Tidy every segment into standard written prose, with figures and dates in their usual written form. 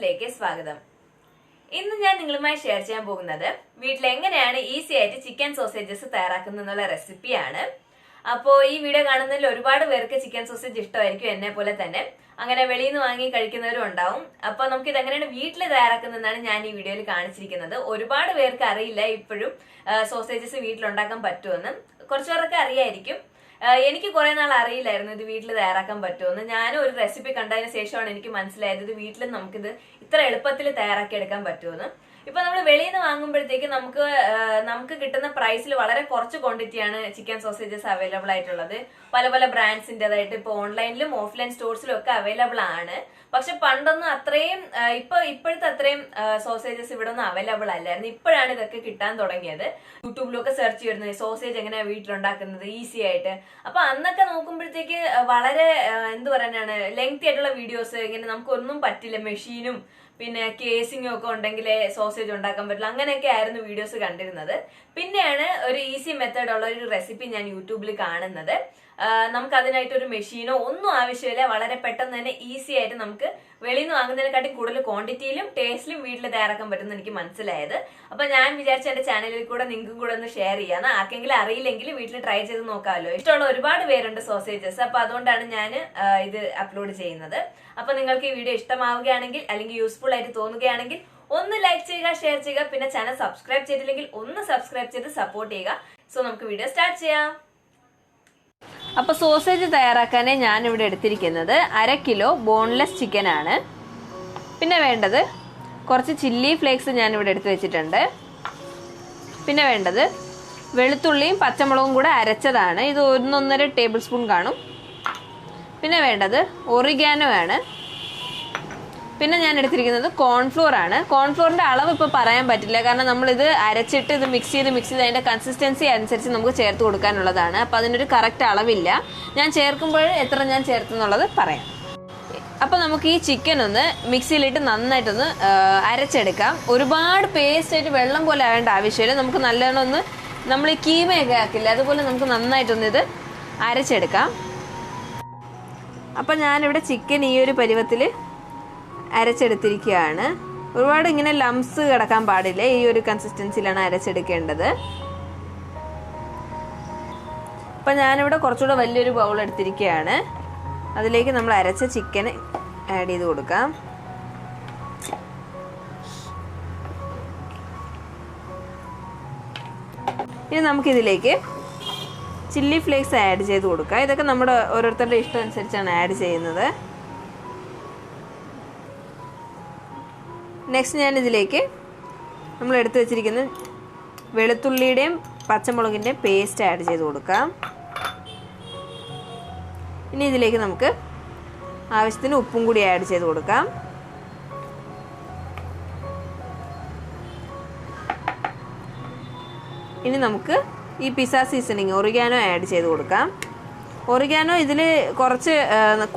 ക്ലാസ്സിലേക്ക് സ്വാഗതം. ഇന്ന് ഞാൻ നിങ്ങളുമായി ഷെയർ ചെയ്യാൻ പോകുന്നത് വീട്ടിൽ എങ്ങനെയാണ് ഈസി ആയിട്ട് ചിക്കൻ സോസേജസ് തയ്യാറാക്കുന്നതെന്നുള്ള റെസിപ്പിയാണ്. അപ്പോൾ ഈ വീഡിയോ കാണുന്നതിൽ ഒരുപാട് പേർക്ക് ചിക്കൻ സോസേജ് ഇഷ്ടമായിരിക്കും, എന്നെ പോലെ തന്നെ. അങ്ങനെ വെളിയിൽ നിന്ന് വാങ്ങി കഴിക്കുന്നവരും ഉണ്ടാവും. അപ്പൊ നമുക്ക് ഇത് എങ്ങനെയാണ് വീട്ടിൽ തയ്യാറാക്കുന്നതെന്നാണ് ഞാൻ ഈ വീഡിയോയിൽ കാണിച്ചിരിക്കുന്നത്. ഒരുപാട് പേർക്ക് അറിയില്ല ഇപ്പോഴും സോസേജസ് വീട്ടിലുണ്ടാക്കാൻ പറ്റുമെന്ന്. കുറച്ചു പേർക്ക് അറിയായിരിക്കും. എനിക്ക് കുറെ നാൾ അറിയില്ലായിരുന്നു ഇത് വീട്ടിൽ തയ്യാറാക്കാൻ പറ്റുമെന്ന്. ഞാനും ഒരു റെസിപ്പി കണ്ടതിന് ശേഷമാണ് എനിക്ക് മനസ്സിലായത് ഇത് വീട്ടിൽ നമുക്കിത് ഇത്ര എളുപ്പത്തിൽ തയ്യാറാക്കി എടുക്കാൻ പറ്റുമെന്ന്. ഇപ്പൊ നമ്മൾ വെളിയിൽ നിന്ന് വാങ്ങുമ്പോഴത്തേക്ക് നമുക്ക് കിട്ടുന്ന പ്രൈസിൽ വളരെ കുറച്ച് ക്വാണ്ടിറ്റിയാണ് ചിക്കൻ സോസേജസ് അവൈലബിൾ ആയിട്ടുള്ളത്. പല പല ബ്രാൻഡ്സിൻ്റെതായിട്ട് ഇപ്പൊ ഓൺലൈനിലും ഓഫ്ലൈൻ സ്റ്റോഴ്സിലും ഒക്കെ അവൈലബിൾ ആണ്. പക്ഷെ പണ്ടൊന്നും അത്രയും ഇപ്പോഴത്തെ അത്രയും സോസേജസ് ഇവിടെ ഒന്നും അവൈലബിൾ അല്ലായിരുന്നു. ഇപ്പോഴാണ് ഇതൊക്കെ കിട്ടാൻ തുടങ്ങിയത്. യൂട്യൂബിലൊക്കെ സെർച്ച് ചെയ്യുന്നത് സോസേജ് എങ്ങനെയാ വീട്ടിലുണ്ടാക്കുന്നത് ഈസി ആയിട്ട്. അപ്പൊ അന്നൊക്കെ നോക്കുമ്പോഴത്തേക്ക് വളരെ എന്ത് പറയാനാണ്, ലെങ്തി ആയിട്ടുള്ള വീഡിയോസ്, ഇങ്ങനെ നമുക്കൊന്നും പറ്റില്ല, മെഷീനും പിന്നെ കേസിങ്ങും ഒക്കെ ഉണ്ടെങ്കിലേ സോസേജ് ഉണ്ടാക്കാൻ പറ്റില്ല, അങ്ങനെയൊക്കെ ആയിരുന്നു വീഡിയോസ് കണ്ടിരുന്നത്. പിന്നെയാണ് ഒരു ഈസി മെത്തേഡ് ഉള്ള ഒരു റെസിപ്പി ഞാൻ യൂട്യൂബിൽ കാണുന്നത്. നമുക്ക് അതിനായിട്ട് ഒരു മെഷീനോ ഒന്നും ആവശ്യമില്ല. വളരെ പെട്ടെന്ന് തന്നെ ഈസി ആയിട്ട് നമുക്ക് വെളിയിൽ നിന്ന് വാങ്ങുന്നതിനെക്കാട്ടി കൂടുതൽ ക്വാണ്ടിറ്റിയിലും ടേസ്റ്റിലും വീട്ടിൽ തയ്യാറാക്കാൻ പറ്റുമെന്ന് എനിക്ക് മനസ്സിലായത്. അപ്പൊ ഞാൻ വിചാരിച്ച എന്റെ ചാനലിൽ കൂടെ നിങ്ങൾക്കും കൂടെ ഒന്ന് ഷെയർ ചെയ്യാന്ന്. ആർക്കെങ്കിലും അറിയില്ലെങ്കിൽ വീട്ടിൽ ട്രൈ ചെയ്ത് നോക്കാമല്ലോ. ഇഷ്ടമുള്ള ഒരുപാട് പേരുണ്ട് സോസേജസ്. അപ്പൊ അതുകൊണ്ടാണ് ഞാൻ ഇത് അപ്ലോഡ് ചെയ്യുന്നത്. അപ്പൊ നിങ്ങൾക്ക് ഈ വീഡിയോ ഇഷ്ടമാവുകയാണെങ്കിൽ അല്ലെങ്കിൽ യൂസ്ഫുൾ ആയിട്ട് തോന്നുകയാണെങ്കിൽ ഒന്ന് ലൈക്ക് ചെയ്യുക, ഷെയർ ചെയ്യുക. പിന്നെ ചാനൽ സബ്സ്ക്രൈബ് ചെയ്തില്ലെങ്കിൽ ഒന്ന് സബ്സ്ക്രൈബ് ചെയ്ത് സപ്പോർട്ട് ചെയ്യുക. സോ നമുക്ക് വീഡിയോ സ്റ്റാർട്ട് ചെയ്യാം. അപ്പൊ സോസേജ് തയ്യാറാക്കാനേ ഞാൻ ഇവിടെ എടുത്തിരിക്കുന്നത് 1/2 കിലോ ബോൺലെസ് ചിക്കൻ ആണ്. പിന്നെ വേണ്ടത് കുറച്ച് ചില്ലി ഫ്ലേക്സ് ഞാൻ ഇവിടെ എടുത്ത് വെച്ചിട്ടുണ്ട്. പിന്നെ വേണ്ടത് വെളുത്തുള്ളിയും പച്ചമുളകും കൂടെ അരച്ചതാണ്. ഇത് 1-1.5 ടേബിൾ സ്പൂൺ കാണും. പിന്നെ വേണ്ടത് ഒറിഗാനോ ആണ്. പിന്നെ ഞാൻ എടുത്തിരിക്കുന്നത് കോൺഫ്ലോർ ആണ്. കോൺഫ്ലോറിന്റെ അളവ് ഇപ്പോൾ പറയാൻ പറ്റില്ല, കാരണം നമ്മളിത് അരച്ചിട്ട് ഇത് മിക്സ് ചെയ്ത് അതിന്റെ കൺസിസ്റ്റൻസി അനുസരിച്ച് നമുക്ക് ചേർത്ത് കൊടുക്കാനുള്ളതാണ്. അപ്പം അതിനൊരു കറക്റ്റ് അളവില്ല. ഞാൻ ചേർക്കുമ്പോൾ എത്ര ഞാൻ ചേർത്തെന്നുള്ളത് പറയാം. അപ്പം നമുക്ക് ഈ ചിക്കൻ ഒന്ന് മിക്സിയിലിട്ട് നന്നായിട്ടൊന്ന് അരച്ചെടുക്കാം. ഒരുപാട് പേസ്റ്റ് ആയിട്ട് വെള്ളം പോലെ ആവേണ്ട ആവശ്യമില്ല. നമുക്ക് നല്ലോണം ഒന്ന്, നമ്മൾ ഈ കീമയൊക്കെ ആക്കില്ല അതുപോലെ നമുക്ക് നന്നായിട്ടൊന്ന് ഇത് അരച്ചെടുക്കാം. അപ്പം ഞാനിവിടെ ചിക്കൻ ഈ ഒരു പരുവത്തിൽ അരച്ചെടുത്തിരിക്കുകയാണ്. ഒരുപാട് ഇങ്ങനെ ലംസ് കിടക്കാൻ പാടില്ല. ഈ ഒരു കൺസിസ്റ്റൻസിയിലാണ് അരച്ചെടുക്കേണ്ടത്. അപ്പം ഞാനിവിടെ കുറച്ചുകൂടെ വലിയൊരു ബൗൾ എടുത്തിരിക്കുകയാണ്. അതിലേക്ക് നമ്മൾ അരച്ച ചിക്കൻ ആഡ് ചെയ്ത് കൊടുക്കാം. ഇനി നമുക്കിതിലേക്ക് ചില്ലി ഫ്ലേക്സ് ആഡ് ചെയ്ത് കൊടുക്കാം. ഇതൊക്കെ നമ്മുടെ ഓരോരുത്തരുടെ ഇഷ്ടം അനുസരിച്ചാണ് ആഡ് ചെയ്യുന്നത്. നെക്സ്റ്റ് ഞാൻ ഇതിലേക്ക് നമ്മൾ എടുത്തു വെച്ചിരിക്കുന്ന വെളുത്തുള്ളിയുടെയും പച്ചമുളകിൻ്റെയും പേസ്റ്റ് ആഡ് ചെയ്ത് കൊടുക്കാം. ഇനി ഇതിലേക്ക് നമുക്ക് ആവശ്യത്തിന് ഉപ്പും കൂടി ആഡ് ചെയ്ത് കൊടുക്കാം. ഇനി നമുക്ക് ഈ പിസ്സ സീസണിങ് ഒറിഗാനോ ആഡ് ചെയ്ത് കൊടുക്കാം. ഒറിഗാനോ ഇതിൽ കുറച്ച്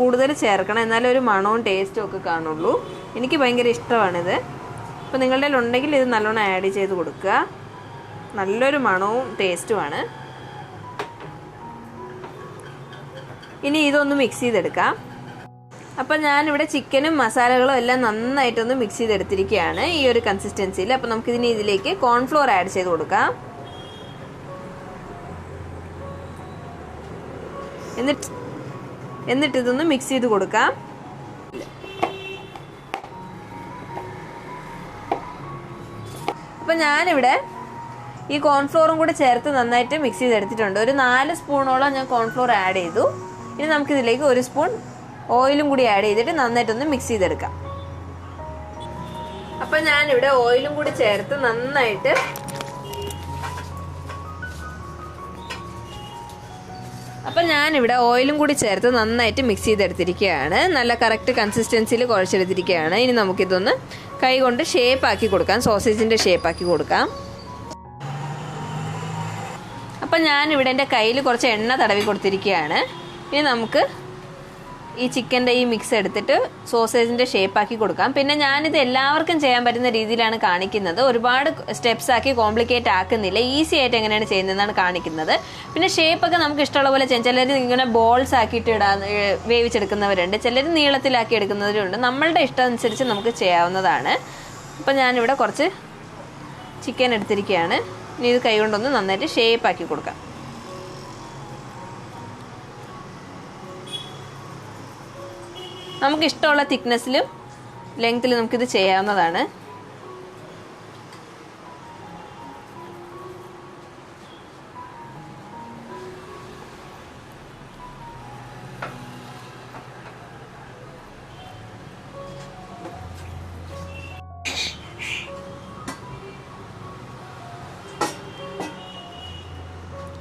കൂടുതൽ ചേർക്കണം, എന്നാലും ഒരു മണവും ടേസ്റ്റും ഒക്കെ കാണുള്ളൂ. എനിക്ക് ഭയങ്കര ഇഷ്ടമാണിത്. അപ്പോൾ നിങ്ങളുടെ ഉണ്ടെങ്കിൽ ഇത് നല്ലോണം ആഡ് ചെയ്ത് കൊടുക്കുക. നല്ലൊരു മണവും ടേസ്റ്റുമാണ്. ഇനി ഇതൊന്ന് മിക്സ് ചെയ്തെടുക്കാം. അപ്പം ഞാനിവിടെ ചിക്കനും മസാലകളും എല്ലാം നന്നായിട്ടൊന്ന് മിക്സ് ചെയ്തെടുത്തിരിക്കുകയാണ് ഈ ഒരു കൺസിസ്റ്റൻസിയിൽ. അപ്പം നമുക്കിതിന് ഇതിലേക്ക് കോൺഫ്ലോർ ആഡ് ചെയ്ത് കൊടുക്കാം. എന്നിട്ട് ഇതൊന്ന് മിക്സ് ചെയ്ത് കൊടുക്കാം. അപ്പം ഞാനിവിടെ ഈ കോൺഫ്ലോറും കൂടെ ചേർത്ത് നന്നായിട്ട് മിക്സ് ചെയ്തെടുത്തിട്ടുണ്ട്. ഒരു 4 സ്പൂണോളം ഞാൻ കോൺഫ്ലോർ ആഡ് ചെയ്തു. ഇനി നമുക്കിതിലേക്ക് 1 സ്പൂൺ ഓയിലും കൂടി ആഡ് ചെയ്തിട്ട് നന്നായിട്ടൊന്ന് മിക്സ് ചെയ്തെടുക്കാം. അപ്പം ഞാനിവിടെ ഓയിലും കൂടി ചേർത്ത് നന്നായിട്ട് മിക്സ് ചെയ്തെടുത്തിരിക്കുകയാണ്. നല്ല കറക്റ്റ് കൺസിസ്റ്റൻസിയിൽ കുഴച്ചെടുത്തിരിക്കുകയാണ്. ഇനി നമുക്കിതൊന്ന് കൈ കൊണ്ട് ഷേപ്പാക്കി കൊടുക്കാം, സോസേജിൻ്റെ ഷേപ്പാക്കി കൊടുക്കാം. അപ്പം ഞാനിവിടെ എൻ്റെ കയ്യിൽ കുറച്ച് എണ്ണ തടവി കൊടുത്തിരിക്കുകയാണ്. ഇനി നമുക്ക് ഈ ചിക്കൻ്റെ ഈ മിക്സ് എടുത്തിട്ട് സോസേജിൻ്റെ ഷേപ്പാക്കി കൊടുക്കാം. പിന്നെ ഞാനിത് എല്ലാവർക്കും ചെയ്യാൻ പറ്റുന്ന രീതിയിലാണ് കാണിക്കുന്നത്. ഒരുപാട് സ്റ്റെപ്സ് ആക്കി കോംപ്ലിക്കേറ്റ് ആക്കുന്നില്ല. ഈസി ആയിട്ട് എങ്ങനെയാണ് ചെയ്യുന്നതെന്നാണ് കാണിക്കുന്നത്. പിന്നെ ഷേപ്പൊക്കെ നമുക്ക് ഇഷ്ടമുള്ള പോലെ ചെയ്യാം. ചിലർ ഇങ്ങനെ ബോൾസ് ആക്കിയിട്ട് വേവിച്ചെടുക്കുന്നവരുണ്ട്, ചിലർ നീളത്തിലാക്കി എടുക്കുന്നവരുണ്ട്. നമ്മളുടെ ഇഷ്ടം അനുസരിച്ച് നമുക്ക് ചെയ്യാവുന്നതാണ്. അപ്പം ഞാനിവിടെ കുറച്ച് ചിക്കൻ എടുത്തിരിക്കുകയാണ്. ഇനി ഇത് കൈ കൊണ്ടൊന്ന് നന്നായിട്ട് ഷേപ്പാക്കി കൊടുക്കാം. നമുക്ക് ഇഷ്ടമുള്ള തിക്നെസ്സിലും ലെങ്ത്തിലും നമുക്കിത് ചെയ്യാവുന്നതാണ്.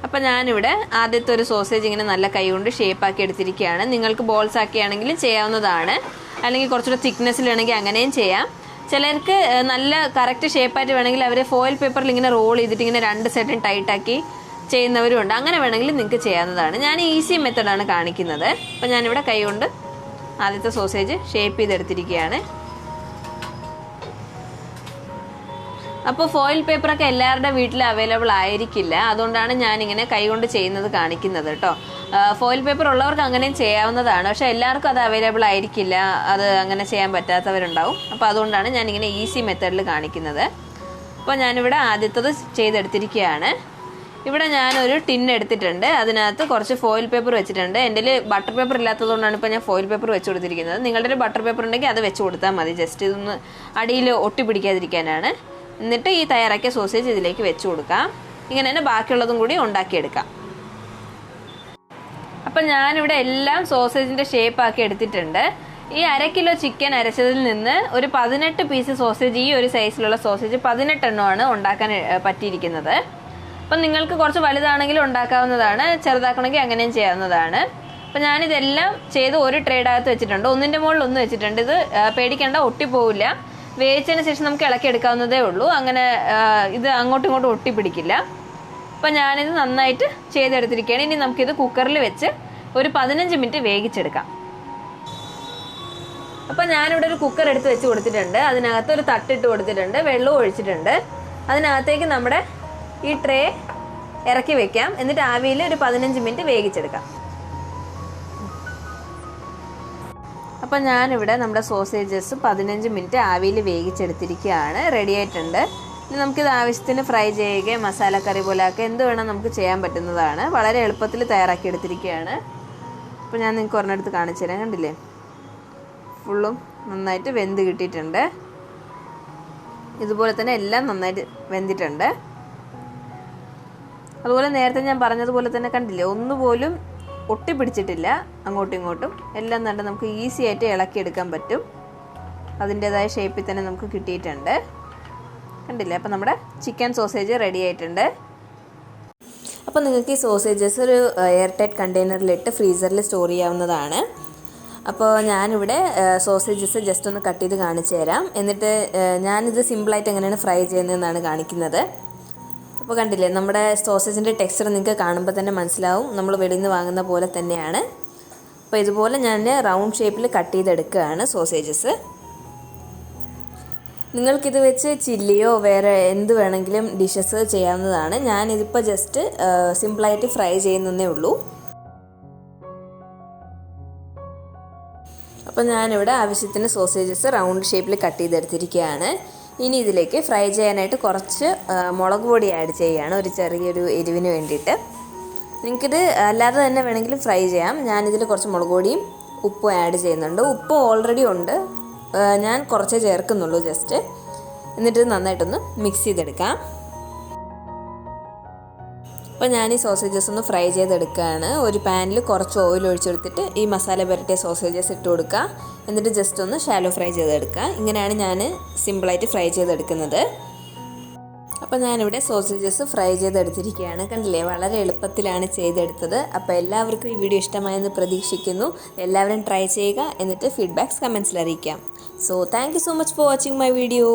അപ്പം ഞാനിവിടെ ആദ്യത്തെ ഒരു സോസേജ് ഇങ്ങനെ നല്ല കൈ കൊണ്ട് ഷേപ്പാക്കി എടുത്തിരിക്കുകയാണ്. നിങ്ങൾക്ക് ബോൾസ് ആക്കിയാണെങ്കിലും ചെയ്യാവുന്നതാണ്, അല്ലെങ്കിൽ കുറച്ചുകൂടെ തിക്നെസ്സിൽ വേണമെങ്കിൽ അങ്ങനെയും ചെയ്യാം. ചിലർക്ക് നല്ല കറക്റ്റ് ഷേപ്പായിട്ട് വേണമെങ്കിൽ അവർ ഫോയിൽ പേപ്പറിൽ ഇങ്ങനെ റോൾ ചെയ്തിട്ട് ഇങ്ങനെ രണ്ട് സൈഡും ടൈറ്റാക്കി ചെയ്യുന്നവരും ഉണ്ട്. അങ്ങനെ വേണമെങ്കിൽ നിങ്ങൾക്ക് ചെയ്യാവുന്നതാണ്. ഞാൻ ഈസി മെത്തഡാണ് കാണിക്കുന്നത്. അപ്പം ഞാനിവിടെ കൈ കൊണ്ട് ആദ്യത്തെ സോസേജ് ഷേപ്പ് ചെയ്തെടുത്തിരിക്കുകയാണ്. അപ്പോൾ ഫോയിൽ പേപ്പറൊക്കെ എല്ലാവരുടെ വീട്ടിൽ അവൈലബിൾ ആയിരിക്കില്ല, അതുകൊണ്ടാണ് ഞാനിങ്ങനെ കൈകൊണ്ട് ചെയ്യുന്നത് കാണിക്കുന്നത് കേട്ടോ. ഫോയിൽ പേപ്പർ ഉള്ളവർക്ക് അങ്ങനെയും ചെയ്യാവുന്നതാണ്, പക്ഷേ എല്ലാവർക്കും അത് അവൈലബിൾ ആയിരിക്കില്ല, അത് അങ്ങനെ ചെയ്യാൻ പറ്റാത്തവരുണ്ടാവും. അപ്പോൾ അതുകൊണ്ടാണ് ഞാനിങ്ങനെ ഈസി മെത്തേഡിൽ കാണിക്കുന്നത്. അപ്പോൾ ഞാനിവിടെ ആദ്യത്തത് ചെയ്തെടുത്തിരിക്കുകയാണ്. ഇവിടെ ഞാനൊരു ടിൻ എടുത്തിട്ടുണ്ട്, അതിനകത്ത് കുറച്ച് ഫോയിൽ പേപ്പർ വെച്ചിട്ടുണ്ട്. എൻ്റെ ബട്ടർ പേപ്പർ ഇല്ലാത്തതുകൊണ്ടാണ് ഇപ്പോൾ ഞാൻ ഫോയിൽ പേപ്പർ വെച്ച് കൊടുത്തിരിക്കുന്നത്. നിങ്ങളുടെ ബട്ടർ പേപ്പർ ഉണ്ടെങ്കിൽ അത് വെച്ച് കൊടുത്താൽ മതി, ജസ്റ്റ് ഇതൊന്ന് അടിയിൽ ഒട്ടി പിടിക്കാതിരിക്കാനാണ്. എന്നിട്ട് ഈ തയ്യാറാക്കിയ സോസേജ് ഇതിലേക്ക് വെച്ച് കൊടുക്കാം. ഇങ്ങനെ തന്നെ ബാക്കിയുള്ളതും കൂടി ഉണ്ടാക്കിയെടുക്കാം. അപ്പം ഞാനിവിടെ എല്ലാം സോസേജിൻ്റെ ഷേപ്പാക്കി എടുത്തിട്ടുണ്ട്. ഈ 1/2 കിലോ ചിക്കൻ അരച്ചതിൽ നിന്ന് ഒരു 18 പീസ് സോസേജ്, ഈ ഒരു സൈസിലുള്ള സോസേജ് 18 എണ്ണമാണ് ഉണ്ടാക്കാൻ പറ്റിയിരിക്കുന്നത്. അപ്പം നിങ്ങൾക്ക് കുറച്ച് വലുതാണെങ്കിലും ഉണ്ടാക്കാവുന്നതാണ്, ചെറുതാക്കണമെങ്കിൽ അങ്ങനെയും ചെയ്യാവുന്നതാണ്. അപ്പം ഞാനിതെല്ലാം ചെയ്ത് ഒരു ട്രേഡകത്ത് വെച്ചിട്ടുണ്ട്, ഒന്നിൻ്റെ മുകളിൽ ഒന്ന് വെച്ചിട്ടുണ്ട്. ഇത് പേടിക്കേണ്ട, ഒട്ടിപ്പോവില്ല. വേവിച്ചതിന് ശേഷം നമുക്ക് ഇളക്കി എടുക്കാവുന്നതേ ഉള്ളൂ, അങ്ങനെ ഇത് അങ്ങോട്ടും ഇങ്ങോട്ടും ഒട്ടിപ്പിടിക്കില്ല. അപ്പം ഞാനിത് നന്നായിട്ട് ചെയ്തെടുത്തിരിക്കുകയാണ്. ഇനി നമുക്കിത് കുക്കറിൽ വെച്ച് ഒരു 15 മിനിറ്റ് വേവിച്ചെടുക്കാം. അപ്പം ഞാനിവിടെ ഒരു കുക്കർ എടുത്ത് വെച്ച് കൊടുത്തിട്ടുണ്ട്, അതിനകത്ത് ഒരു തട്ടിട്ട് കൊടുത്തിട്ടുണ്ട്, വെള്ളവും ഒഴിച്ചിട്ടുണ്ട്. അതിനകത്തേക്ക് നമ്മുടെ ഈ ട്രേ ഇറക്കി വെക്കാം. എന്നിട്ട് ആവിയിൽ ഒരു 15 മിനിറ്റ് വേവിച്ചെടുക്കാം. അപ്പം ഞാനിവിടെ നമ്മുടെ സോസേജസ് 15 മിനിറ്റ് ആവിയിൽ വേവിച്ചെടുത്തിരിക്കുകയാണ്, റെഡി ആയിട്ടുണ്ട്. ഇനി നമുക്കിത് ആവശ്യത്തിന് ഫ്രൈ ചെയ്യുകയും മസാലക്കറി പോലെയൊക്കെ എന്ത് വേണം നമുക്ക് ചെയ്യാൻ പറ്റുന്നതാണ്. വളരെ എളുപ്പത്തിൽ തയ്യാറാക്കി എടുത്തിരിക്കുകയാണ്. അപ്പോൾ ഞാൻ നിങ്ങൾക്ക് ഒരെണ്ണെടുത്ത് കാണിച്ചു തരാം. കണ്ടില്ലേ, ഫുള്ളും നന്നായിട്ട് വെന്ത് കിട്ടിയിട്ടുണ്ട്. ഇതുപോലെ തന്നെ എല്ലാം നന്നായിട്ട് വെന്തിട്ടുണ്ട്. അതുപോലെ നേരത്തെ ഞാൻ പറഞ്ഞതുപോലെ തന്നെ കണ്ടില്ലേ, ഒന്നുപോലും ഒട്ടിപ്പിടിച്ചിട്ടില്ല അങ്ങോട്ടും ഇങ്ങോട്ടും. എല്ലാം നല്ല നമുക്ക് ഈസി ആയിട്ട് ഇളക്കിയെടുക്കാൻ പറ്റും. അതിൻ്റേതായ ഷേപ്പിൽ തന്നെ നമുക്ക് കിട്ടിയിട്ടുണ്ട്. കണ്ടില്ലേ, അപ്പോൾ നമ്മുടെ ചിക്കൻ സോസേജ് റെഡി ആയിട്ടുണ്ട്. അപ്പോൾ നിങ്ങൾക്ക് ഈ സോസേജസ് ഒരു എയർ ടൈറ്റ് കണ്ടെയ്നറിലിട്ട് ഫ്രീസറിൽ സ്റ്റോർ ചെയ്യാവുന്നതാണ്. അപ്പോൾ ഞാനിവിടെ സോസേജസ് ജസ്റ്റ് ഒന്ന് കട്ട് ചെയ്ത് കാണിച്ചു തരാം. എന്നിട്ട് ഞാനിത് സിമ്പിളായിട്ട് എങ്ങനെയാണ് ഫ്രൈ ചെയ്യുന്നതെന്നാണ് കാണിക്കുന്നത്. അപ്പോൾ കണ്ടില്ലേ, നമ്മുടെ സോസേജിൻ്റെ ടെക്സ്ചർ നിങ്ങൾക്ക് കാണുമ്പോൾ തന്നെ മനസ്സിലാവും, നമ്മൾ വെളിയിൽ നിന്ന് വാങ്ങുന്ന പോലെ തന്നെയാണ്. അപ്പോൾ ഇതുപോലെ ഞാൻ റൗണ്ട് ഷേപ്പിൽ കട്ട് ചെയ്തെടുക്കുകയാണ് സോസേജസ്. നിങ്ങൾക്കിത് വെച്ച് ചില്ലിയോ വേറെ എന്ത് വേണമെങ്കിലും ഡിഷസ് ചെയ്യാവുന്നതാണ്. ഞാനിതിപ്പോൾ ജസ്റ്റ് സിമ്പിളായിട്ട് ഫ്രൈ ചെയ്യുന്നതേ ഉള്ളൂ. അപ്പോൾ ഞാനിവിടെ ആവശ്യത്തിന് സോസേജസ് റൗണ്ട് ഷേപ്പിൽ കട്ട് ചെയ്തെടുത്തിരിക്കുകയാണ്. ഇനി ഇതിലേക്ക് ഫ്രൈ ചെയ്യാനായിട്ട് കുറച്ച് മുളക് പൊടി ആഡ് ചെയ്യുകയാണ്, ഒരു ചെറിയൊരു എരിവിന് വേണ്ടിയിട്ട്. നിങ്ങൾക്കിത് അല്ലാതെ തന്നെ വേണമെങ്കിലും ഫ്രൈ ചെയ്യാം. ഞാനിതിൽ കുറച്ച് മുളക് പൊടിയും ഉപ്പും ആഡ് ചെയ്യുന്നുണ്ട്. ഉപ്പ് ഓൾറെഡി ഉണ്ട്, ഞാൻ കുറച്ചേ ചേർക്കുന്നുള്ളൂ ജസ്റ്റ്. എന്നിട്ട് നന്നായിട്ടൊന്ന് മിക്സ് ചെയ്തെടുക്കാം. അപ്പോൾ ഞാൻ ഈ സോസേജസ് ഒന്ന് ഫ്രൈ ചെയ്തെടുക്കുകയാണ്. ഒരു പാനിൽ കുറച്ച് ഓയിൽ ഒഴിച്ചെടുത്തിട്ട് ഈ മസാല പുരട്ടിയ സോസേജസ് ഇട്ട് കൊടുക്കുക. എന്നിട്ട് ജസ്റ്റ് ഒന്ന് ഷാലോ ഫ്രൈ ചെയ്തെടുക്കുക. ഇങ്ങനെയാണ് ഞാൻ സിമ്പിളായിട്ട് ഫ്രൈ ചെയ്തെടുക്കുന്നത്. അപ്പോൾ ഞാനിവിടെ സോസേജസ് ഫ്രൈ ചെയ്തെടുത്തിരിക്കുകയാണ്. കണ്ടില്ലേ, വളരെ എളുപ്പത്തിലാണ് ചെയ്തെടുത്തത്. അപ്പോൾ എല്ലാവർക്കും ഈ വീഡിയോ ഇഷ്ടമായെന്ന് പ്രതീക്ഷിക്കുന്നു. എല്ലാവരും ട്രൈ ചെയ്യുക, എന്നിട്ട് ഫീഡ്ബാക്ക്സ് കമൻസിൽ അറിയിക്കാം. So thank you so much for watching my video.